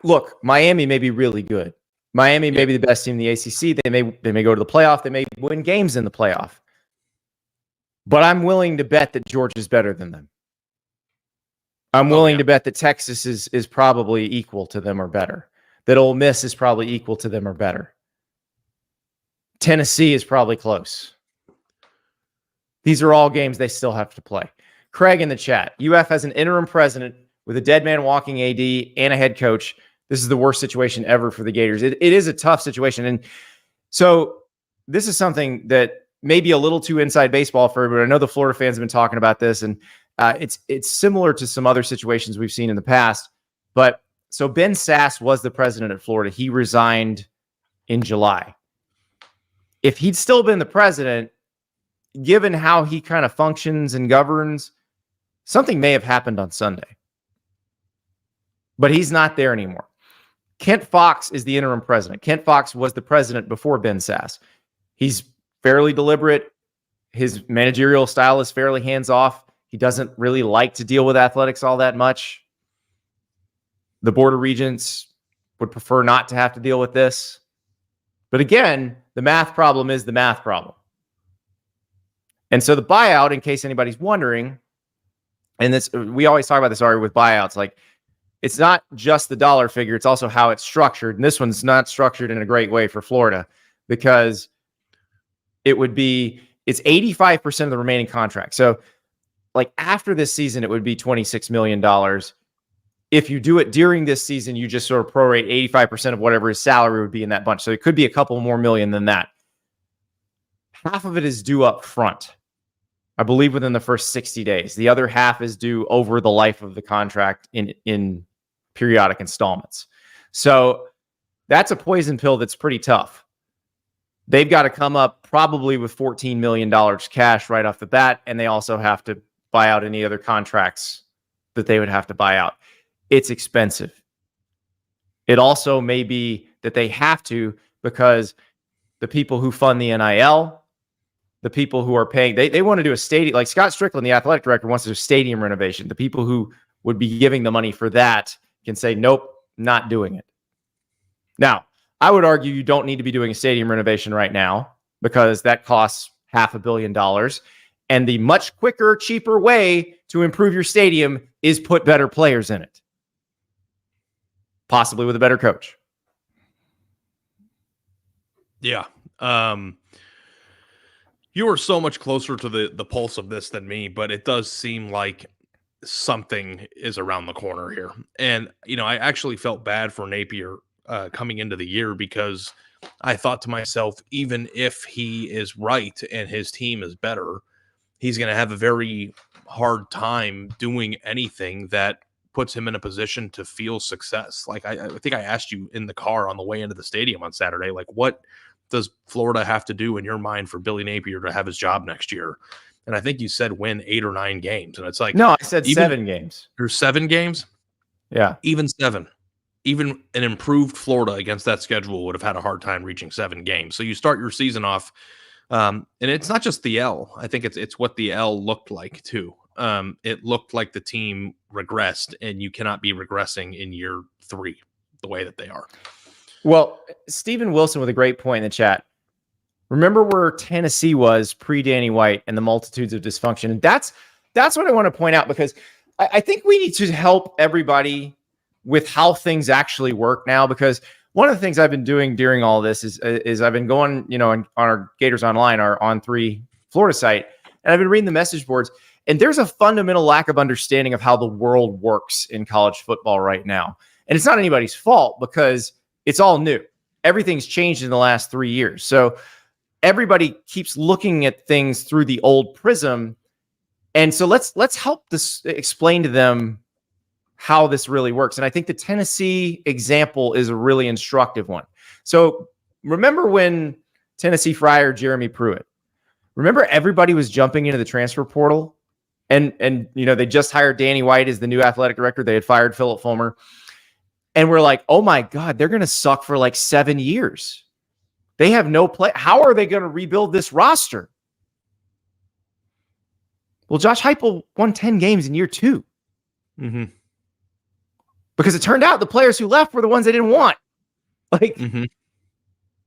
look, Miami may be really good. Miami may be the best team in the ACC. They may go to the playoff. They may win games in the playoff. But I'm willing to bet that Georgia's better than them. I'm willing to bet that Texas is probably equal to them or better. That Ole Miss is probably equal to them or better. Tennessee is probably close. These are all games they still have to play. Craig in the chat. UF has an interim president with a dead man walking AD and a head coach. This is the worst situation ever for the Gators. It is a tough situation. And so this is something that may be a little too inside baseball for everybody. I know the Florida fans have been talking about this, and it's similar to some other situations we've seen in the past. But so Ben Sass was the president at Florida. He resigned in July. If he'd still been the president, given how he kind of functions and governs, something may have happened on Sunday. But he's not there anymore. Kent Fox is the interim president. Kent Fox was the president before Ben Sass. He's fairly deliberate. His managerial style is fairly hands-off. He doesn't really like to deal with athletics all that much. The Board of Regents would prefer not to have to deal with this. But again, the math problem is the math problem. And so the buyout, in case anybody's wondering, and this, we always talk about this already with buyouts, like it's not just the dollar figure, it's also how it's structured. And this one's not structured in a great way for Florida because it's 85% of the remaining contract. So like after this season, it would be $26 million. If you do it during this season, you just sort of prorate 85% of whatever his salary would be in that bunch. So it could be a couple more million than that. Half of it is due up front, I believe within the first 60 days. The other half is due over the life of the contract in periodic installments. So that's a poison pill that's pretty tough. They've got to come up probably with $14 million cash right off the bat, and they also have to buy out any other contracts that they would have to buy out. It's expensive. It also may be that they have to because the people who fund the NIL, the people who are paying, they want to do a stadium, like Scott Strickland, the athletic director, wants to do a stadium renovation. The people who would be giving the money for that can say, nope, not doing it. Now, I would argue you don't need to be doing a stadium renovation right now because that costs $500 million. And the much quicker, cheaper way to improve your stadium is put better players in it, possibly with a better coach. Yeah. You are so much closer to the pulse of this than me, but it does seem like something is around the corner here. And, you know, I actually felt bad for Napier coming into the year because I thought to myself, even if he is right and his team is better, he's going to have a very hard time doing anything that puts him in a position to feel success. Like I think I asked you in the car on the way into the stadium on Saturday, like what does Florida have to do in your mind for Billy Napier to have his job next year? And I think you said win 8 or 9 games. And it's like, no, I said 7 games. There's 7 games. Yeah. Even 7. Even an improved Florida against that schedule would have had a hard time reaching 7 games. So you start your season off, and it's not just the L. I think it's what the L looked like too. It looked like the team regressed, and you cannot be regressing in year 3 the way that they are. Well, Stephen Wilson with a great point in the chat. Remember where Tennessee was pre-Danny White and the multitudes of dysfunction. And that's what I want to point out, because I think we need to help everybody with how things actually work now, because one of the things I've been doing during all this is I've been going, on our Gators Online, our On3 Florida site, and I've been reading the message boards, and there's a fundamental lack of understanding of how the world works in college football right now. And it's not anybody's fault because it's all new. Everything's changed in the last 3 years. So everybody keeps looking at things through the old prism. And so let's help this explain to them how this really works. And I think the Tennessee example is a really instructive one. So remember when Tennessee fired Jeremy Pruitt? Remember everybody was jumping into the transfer portal, and they just hired Danny White as the new athletic director. They had fired Philip Fulmer, and we're like, oh my God, they're going to suck for like 7 years. They have no play. How are they going to rebuild this roster? Well, Josh Heupel won 10 games in year 2. Mm-hmm. Because it turned out the players who left were the ones they didn't want. Like,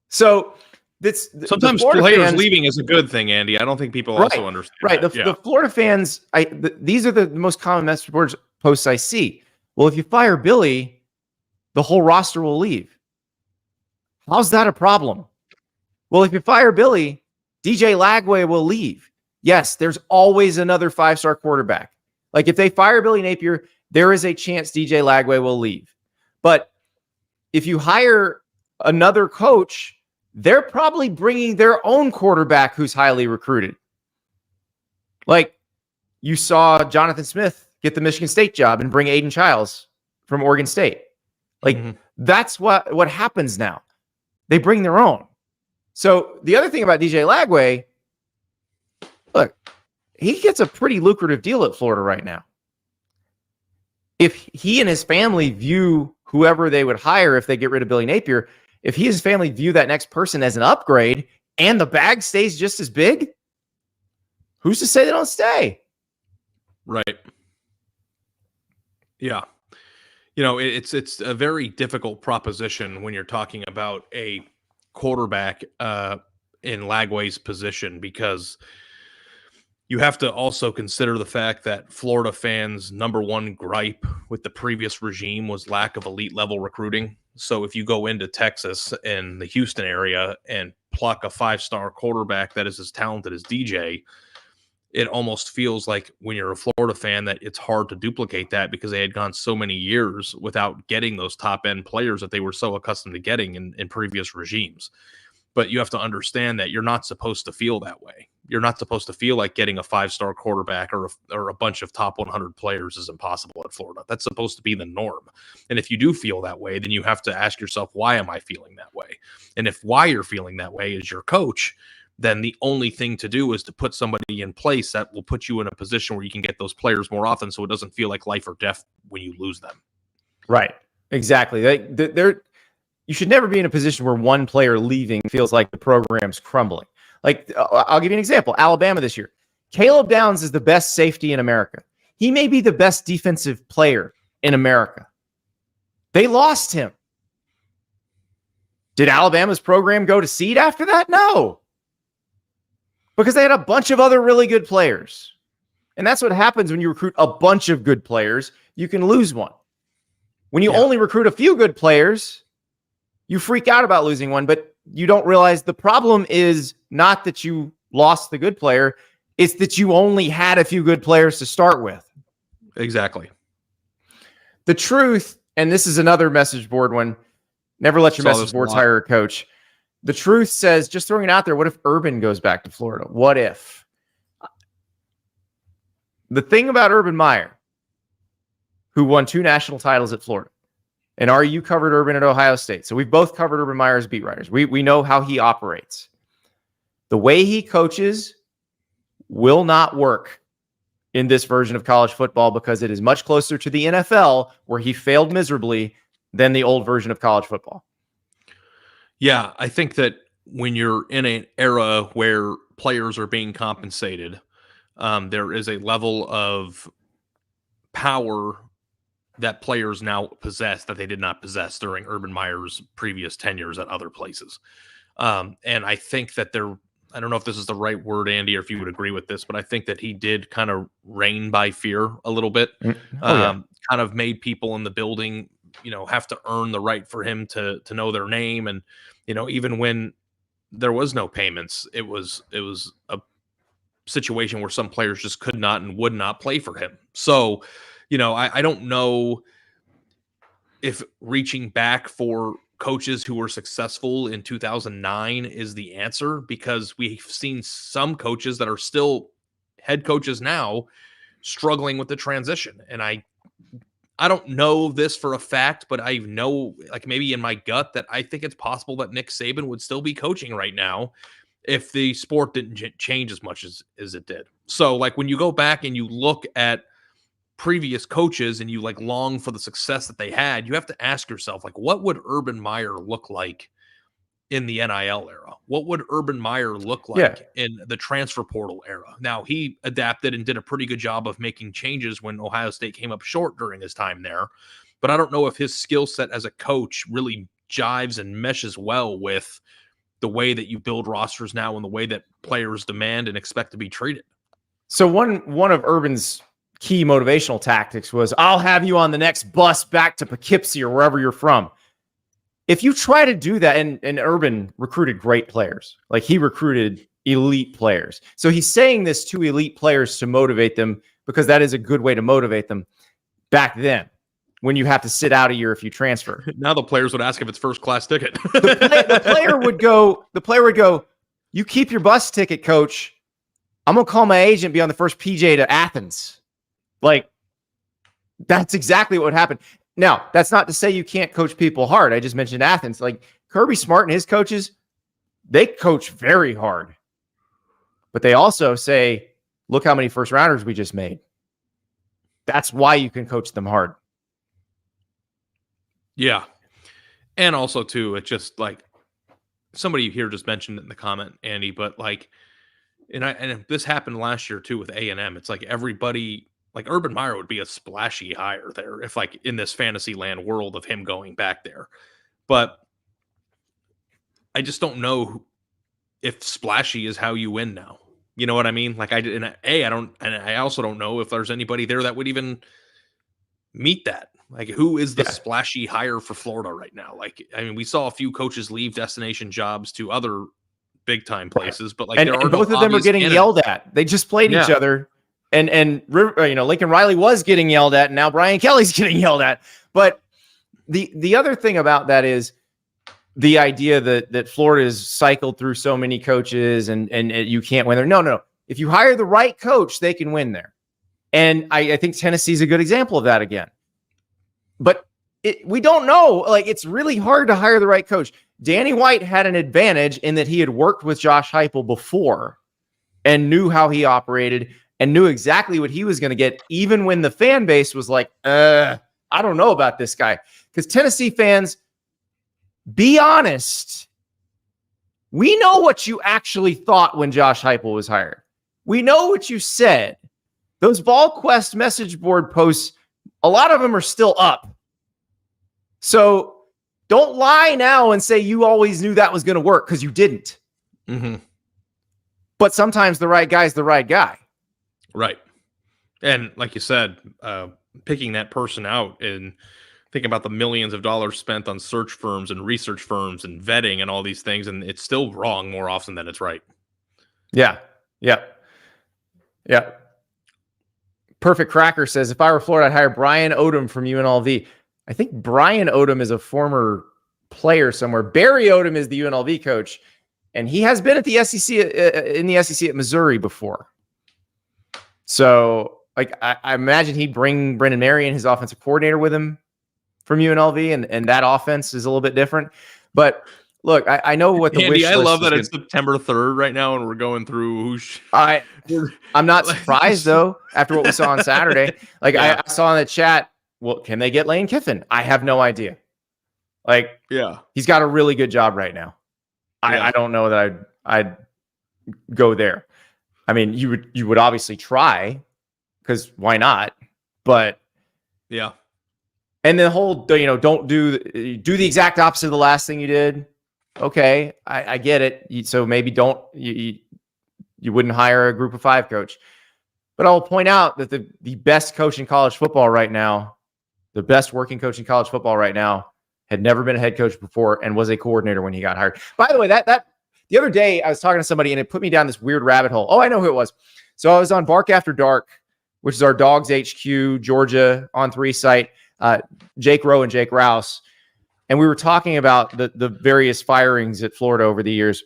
so that's sometimes players leaving is a good thing, Andy. I don't think people also understand. Right. That. The Florida fans, these are the most common message board posts I see. Well, if you fire Billy, the whole roster will leave. How's that a problem? Well, if you fire Billy, DJ Lagway will leave. Yes, there's always another 5-star quarterback. Like if they fire Billy Napier, there is a chance DJ Lagway will leave. But if you hire another coach, they're probably bringing their own quarterback who's highly recruited. Like you saw Jonathan Smith get the Michigan State job and bring Aiden Childs from Oregon State. Like that's what happens now. They bring their own. So the other thing about DJ Lagway, look, he gets a pretty lucrative deal at Florida right now. If he and his family view whoever they would hire if they get rid of Billy Napier, if he and his family view that next person as an upgrade and the bag stays just as big, who's to say they don't stay? Right. Yeah. It's a very difficult proposition when you're talking about a quarterback in Lagway's position, because you have to also consider the fact that Florida fans' number one gripe with the previous regime was lack of elite level recruiting. So if you go into Texas and the Houston area and pluck a 5-star quarterback that is as talented as DJ, it almost feels like when you're a Florida fan that it's hard to duplicate that, because they had gone so many years without getting those top end players that they were so accustomed to getting in previous regimes. But you have to understand that you're not supposed to feel that way. You're not supposed to feel like getting a 5-star quarterback or a bunch of top 100 players is impossible at Florida. That's supposed to be the norm. And if you do feel that way, then you have to ask yourself, why am I feeling that way? And if why you're feeling that way is your coach, then the only thing to do is to put somebody in place that will put you in a position where you can get those players more often, so it doesn't feel like life or death when you lose them. Right. Exactly. You should never be in a position where one player leaving feels like the program's crumbling. Like, I'll give you an example. Alabama this year. Caleb Downs is the best safety in America. He may be the best defensive player in America. They lost him. Did Alabama's program go to seed after that? No. Because they had a bunch of other really good players. And that's what happens when you recruit a bunch of good players. You can lose one. When you only recruit a few good players, you freak out about losing one, but you don't realize the problem is not that you lost the good player. It's that you only had a few good players to start with. Exactly. The truth, and this is another message board one, never let your message boards hire a coach. The truth says, just throwing it out there, what if Urban goes back to Florida? What if? The thing about Urban Meyer, who won 2 national titles at Florida, and Ari, you covered Urban at Ohio State. So we've both covered Urban Meyer as beat writers. We know how he operates. The way he coaches will not work in this version of college football, because it is much closer to the NFL, where he failed miserably, than the old version of college football. Yeah, I think that when you're in an era where players are being compensated, there is a level of power that players now possess that they did not possess during Urban Meyer's previous tenures at other places. And I think that I don't know if this is the right word, Andy, or if you would agree with this, but I think that he did kind of reign by fear a little bit. Kind of made people in the building, have to earn the right for him to know their name. And, even when there was no payments, it was a situation where some players just could not and would not play for him. So, I don't know if reaching back for coaches who were successful in 2009 is the answer, because we've seen some coaches that are still head coaches now struggling with the transition. And I don't know this for a fact, but I know, like, maybe in my gut, that I think it's possible that Nick Saban would still be coaching right now if the sport didn't change as much as it did. So, like, when you go back and you look at previous coaches and you like long for the success that they had, you have to ask yourself, like, what would Urban Meyer look like in the NIL era? What would Urban Meyer look like in the transfer portal era? Now, he adapted and did a pretty good job of making changes when Ohio State came up short during his time there. But I don't know if his skill set as a coach really jives and meshes well with the way that you build rosters now and the way that players demand and expect to be treated. So one of Urban's key motivational tactics was, I'll have you on the next bus back to Poughkeepsie or wherever you're from. If you try to do that, and Urban recruited great players, like he recruited elite players. So he's saying this to elite players to motivate them, because that is a good way to motivate them back then when you have to sit out a year if you transfer. Now the players would ask if it's first class ticket. The player would go, you keep your bus ticket, coach. I'm going to call my agent, be on the first PJ to Athens. Like, that's exactly what happened. Now, that's not to say you can't coach people hard. I just mentioned Athens. Like, Kirby Smart and his coaches, they coach very hard. But they also say, look how many first rounders we just made. That's why you can coach them hard. Yeah. And also, too, it's just like somebody here just mentioned it in the comment, Andy, but like, and this happened last year, too, with A&M. It's like everybody, like Urban Meyer would be a splashy hire there if, like, in this fantasy land world of him going back there. But I just don't know if splashy is how you win now. You know what I mean? Like, I also don't know if there's anybody there that would even meet that. Like, who is the splashy hire for Florida right now? Like, I mean, we saw a few coaches leave destination jobs to other big time places, but like, and both of them are getting yelled at. They just played each other. And Lincoln Riley was getting yelled at, and now Brian Kelly's getting yelled at. But the other thing about that is the idea that Florida has cycled through so many coaches and you can't win there. No. If you hire the right coach, they can win there. And I think Tennessee's a good example of that again. But we don't know. Like, it's really hard to hire the right coach. Danny White had an advantage in that he had worked with Josh Heupel before and knew how he operated and knew exactly what he was going to get, even when the fan base was like, I don't know about this guy. Because Tennessee fans, be honest, we know what you actually thought when Josh Heupel was hired. We know what you said. Those VolQuest message board posts, a lot of them are still up. So don't lie now and say you always knew that was going to work, because you didn't. Mm-hmm. But sometimes the right guy's the right guy. Right. And like you said, picking that person out and thinking about the millions of dollars spent on search firms and research firms and vetting and all these things, and it's still wrong more often than it's right. Yeah. Perfect Cracker says, if I were Florida, I'd hire Brian Odom from UNLV. I think Brian Odom is a former player somewhere. Barry Odom is the UNLV coach, and he has been at the SEC in the SEC at Missouri before. So, like, I imagine he'd bring Brendan Marion, his offensive coordinator, with him from UNLV, and that offense is a little bit different. But look, I know what the Andy, wish list I love that is it's September 3rd right now, and we're going through. I'm not surprised though after what we saw on Saturday. Like, I saw in the chat, well, can they get Lane Kiffin? I have no idea. Like, he's got a really good job right now. I don't know that I'd go there. I mean, you would obviously try, because why not? But and the whole, don't do the exact opposite of the last thing you did. Okay, I get it. So maybe don't you wouldn't hire a group of 5 coach. But I'll point out that the best coach in college football right now, the best working coach in college football right now, had never been a head coach before and was a coordinator when he got hired. By the way, that the other day I was talking to somebody and it put me down this weird rabbit hole. Oh, I know who it was. So I was on Bark After Dark, which is our Dogs HQ Georgia On3 site. Jake Rowe and Jake Rouse. And we were talking about the various firings at Florida over the years.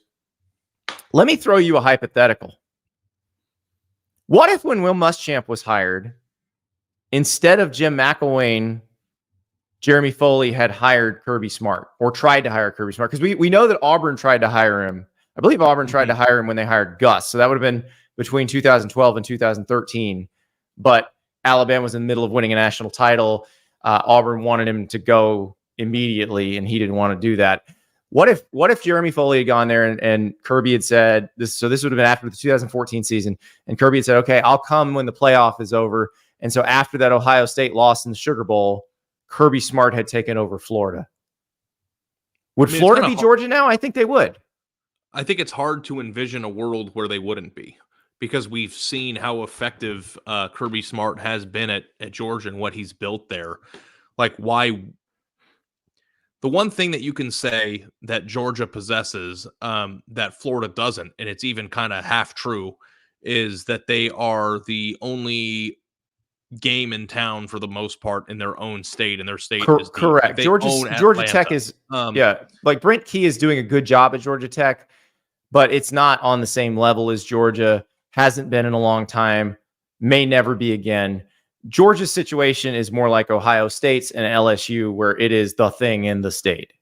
Let me throw you a hypothetical. What if when Will Muschamp was hired, instead of Jim McElwain, Jeremy Foley had hired Kirby Smart or tried to hire Kirby Smart? Because we know that Auburn tried to hire him. I believe Auburn tried to hire him when they hired Gus. So that would have been between 2012 and 2013. But Alabama was in the middle of winning a national title. Auburn wanted him to go immediately, and he didn't want to do that. What if Jeremy Foley had gone there and Kirby had said this? So this would have been after the 2014 season, and Kirby had said, "Okay, I'll come when the playoff is over." And so after that Ohio State loss in the Sugar Bowl, Kirby Smart had taken over Florida. Would Florida be Georgia now? I think they would. I think it's hard to envision a world where they wouldn't be, because we've seen how effective Kirby Smart has been at Georgia and what he's built there. Like, why? The one thing that you can say that Georgia possesses that Florida doesn't, and it's even kind of half true, is that they are the only game in town for the most part in their own state, and their state is correct. Georgia Tech is like Brent Key is doing a good job at Georgia Tech, but it's not on the same level as Georgia. Hasn't been in a long time, may never be again. Georgia's situation is more like Ohio State's and LSU, where it is the thing in the state.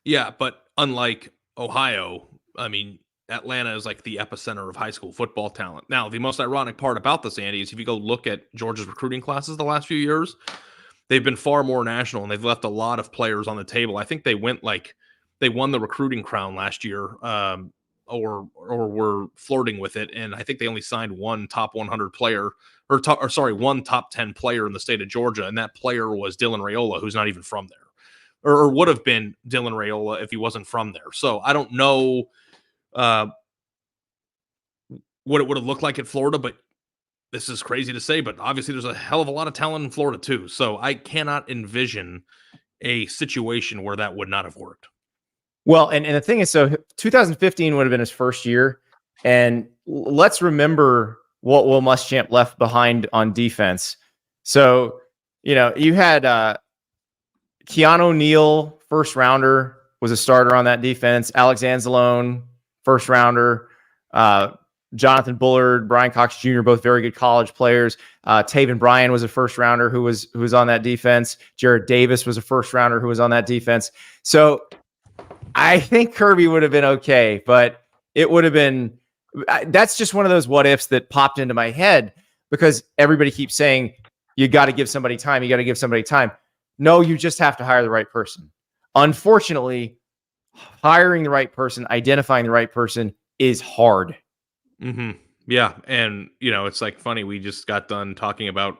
Yeah, but unlike Ohio, I mean, Atlanta is like the epicenter of high school football talent. Now, the most ironic part about this, Andy, is if you go look at Georgia's recruiting classes the last few years, they've been far more national, and they've left a lot of players on the table. I think they won the recruiting crown last year, or were flirting with it, and I think they only signed one top 100 player, one top 10 player in the state of Georgia, and that player was Dylan Raiola, who's not even from there, or would have been Dylan Raiola if he wasn't from there. So I don't know what it would have looked like at Florida, but this is crazy to say, but obviously there's a hell of a lot of talent in Florida too. So I cannot envision a situation where that would not have worked. Well, and the thing is, so 2015 would have been his first year. And let's remember what Will Muschamp left behind on defense. So, you had Keanu Neal, first rounder, was a starter on that defense. Alex Anzalone, first rounder. Jonathan Bullard, Brian Cox Jr., both very good college players. Taven Bryan was a first rounder who was on that defense. Jared Davis was a first rounder who was on that defense. So I think Kirby would have been okay, but it would have been, that's just one of those what ifs that popped into my head, because everybody keeps saying, you got to give somebody time. You got to give somebody time. No, you just have to hire the right person. Unfortunately, hiring the right person, identifying the right person is hard. Mm-hmm. Yeah. And, it's like funny. We just got done talking about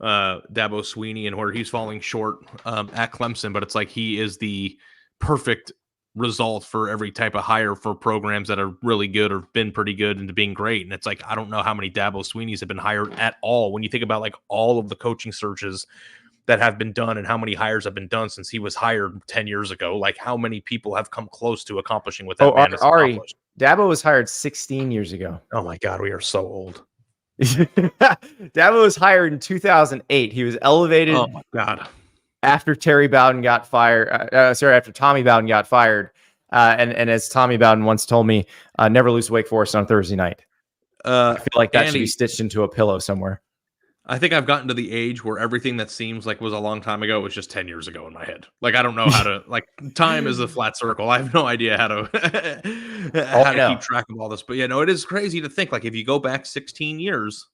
Dabo Swinney and where he's falling short at Clemson, but it's like he is the perfect result for every type of hire for programs that are really good or been pretty good into being great. And it's like, I don't know how many Dabo Sweeneys have been hired at all. When you think about like all of the coaching searches that have been done and how many hires have been done since he was hired 10 years ago, like how many people have come close to accomplishing what that man has accomplished. Dabo was hired 16 years ago. Oh my God, we are so old. Dabo was hired in 2008. He was elevated. Oh my God. After Terry Bowden got fired, after Tommy Bowden got fired. And as Tommy Bowden once told me, never lose Wake Forest on Thursday night. I feel like that should be stitched into a pillow somewhere. I think I've gotten to the age where everything that seems like was a long time ago was just 10 years ago in my head. Like, I don't know how to, like, time is a flat circle. I have no idea how to keep track of all this. But, it is crazy to think, like, if you go back 16 years,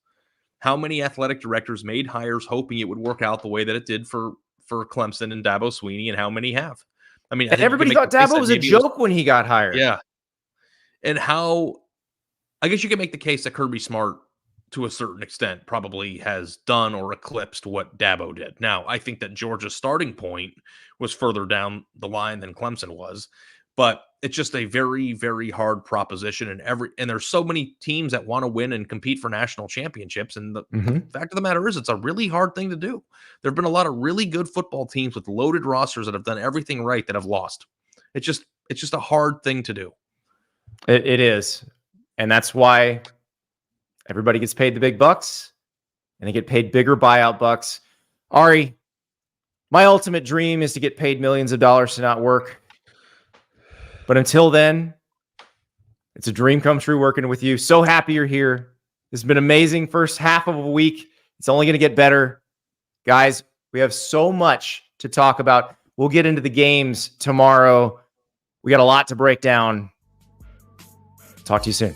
how many athletic directors made hires hoping it would work out the way that it did for Clemson and Dabo Swinney, and how many have? I mean, everybody thought Dabo was a joke when he got hired. Yeah. And I guess you can make the case that Kirby Smart, to a certain extent, probably has done or eclipsed what Dabo did. Now, I think that Georgia's starting point was further down the line than Clemson was, but it's just a very, very hard proposition. And there's so many teams that want to win and compete for national championships. And the fact of the matter is, it's a really hard thing to do. There have been a lot of really good football teams with loaded rosters that have done everything right that have lost. It's just a hard thing to do. It is. And that's why everybody gets paid the big bucks, and they get paid bigger buyout bucks. Ari, my ultimate dream is to get paid millions of dollars to not work. But until then, it's a dream come true working with you. So happy you're here. This has been amazing. First half of a week. It's only going to get better. Guys, we have so much to talk about. We'll get into the games tomorrow. We got a lot to break down. Talk to you soon.